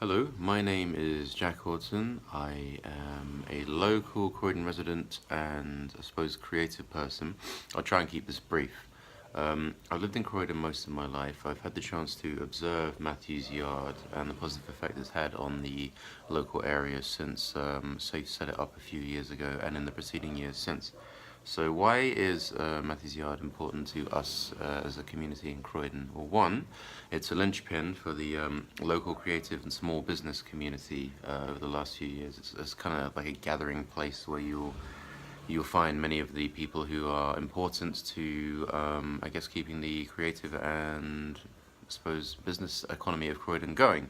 Hello, my name is Jack Oughton. I am a local Croydon resident and I suppose creative person. I'll try and keep this brief. I've lived in Croydon most of my life. I've had the chance to observe Matthew's Yard and the positive effect it's had on the local area since Safe set it up a few years ago and in the preceding years since. So why is Matthew's Yard important to us as a community in Croydon? Well, one, it's a linchpin for the local creative and small business community over the last few years. It's kind of like a gathering place where you'll find many of the people who are important to, I guess, keeping the creative and, I suppose, business economy of Croydon going.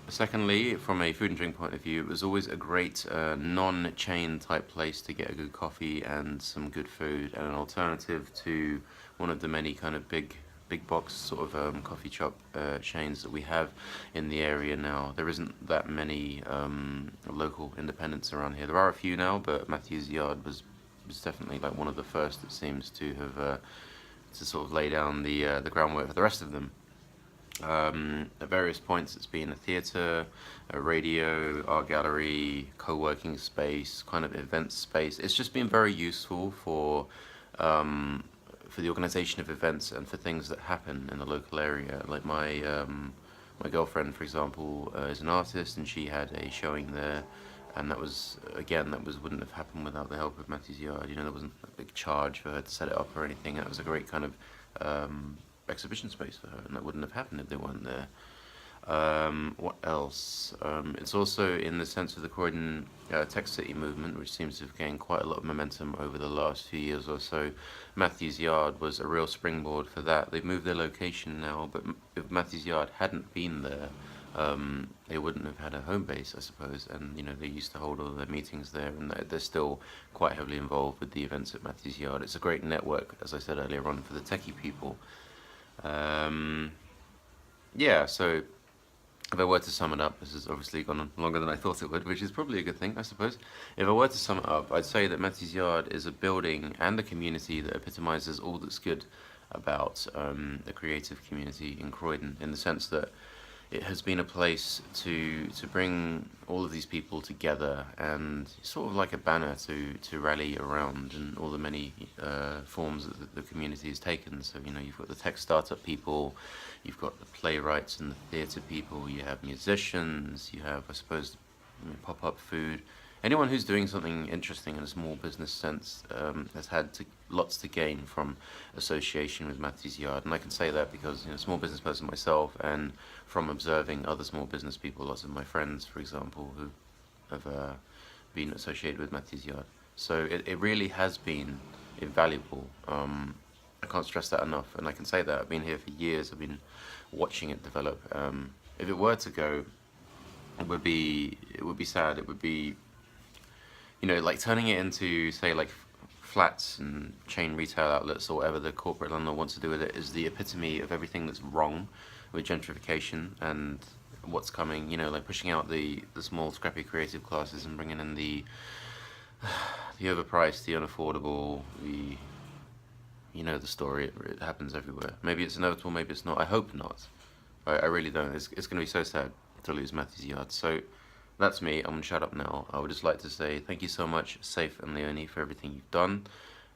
Secondly, from a food and drink point of view, it was always a great non-chain type place to get a good coffee and some good food, and an alternative to one of the many kind of big box sort of coffee shop chains that we have in the area now. There isn't that many local independents around here. There are a few now, but Matthew's Yard was definitely like one of the first that seems to have to sort of lay down the groundwork for the rest of them. At various points it's been a theatre, a radio, art gallery, co-working space, kind of event space. It's just been very useful for the organisation of events and for things that happen in the local area. Like my girlfriend, for example, is an artist and she had a showing there, and that was, again, wouldn't have happened without the help of Matthew's Yard. You know, there wasn't a big charge for her to set it up or anything. That was a great kind of exhibition space for her, and that wouldn't have happened if they weren't there. What else? It's also in the sense of the Croydon Tech City movement, which seems to have gained quite a lot of momentum over the last few years or so. Matthew's Yard was a real springboard for that. They've moved their location now, but if Matthew's Yard hadn't been there, they wouldn't have had a home base, I suppose. And you know, they used to hold all their meetings there, and they're still quite heavily involved with the events at Matthew's Yard. It's a great network, as I said earlier on, for the techie people. Yeah, so if I were to sum it up, this has obviously gone on longer than I thought it would, which is probably a good thing, I suppose. If I were to sum it up, I'd say that Matthew's Yard is a building and a community that epitomises all that's good about the creative community in Croydon, in the sense that it has been a place to bring all of these people together, and sort of like a banner to rally around in all the many forms that the community has taken. So, you know, you've got the tech startup people, you've got the playwrights and the theatre people, you have musicians, you have, I suppose, pop-up food. Anyone who's doing something interesting in a small business sense has had lots to gain from association with Matthew's Yard, and I can say that because, you know, small business person myself, and from observing other small business people, lots of my friends, for example, who have been associated with Matthew's Yard. So it really has been invaluable. I can't stress that enough, and I can say that I've been here for years. I've been watching it develop. If it were to go, it would be sad. It would be, you know, like turning it into, say, like flats and chain retail outlets, or whatever the corporate landlord wants to do with it, is the epitome of everything that's wrong with gentrification and what's coming. You know, like pushing out the small, scrappy creative classes and bringing in the overpriced, the unaffordable, you know the story. It happens everywhere. Maybe it's inevitable, maybe it's not. I hope not. I really don't. It's going to be so sad to lose Matthew's Yard. So that's me. I'm going to shut up now. I would just like to say thank you so much, Safe and Leonie, for everything you've done.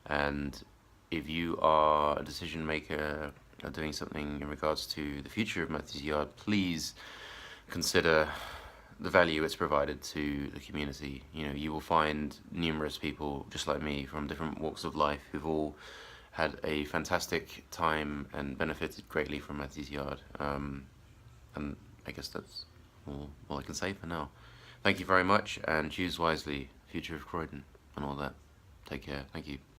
And if you are a decision maker doing something in regards to the future of Matthew's Yard, please consider the value it's provided to the community. You know, you will find numerous people just like me from different walks of life who've all had a fantastic time and benefited greatly from Matthew's Yard. And I guess that's all I can say for now. Thank you very much, and choose wisely, future of Croydon and all that. Take care. Thank you.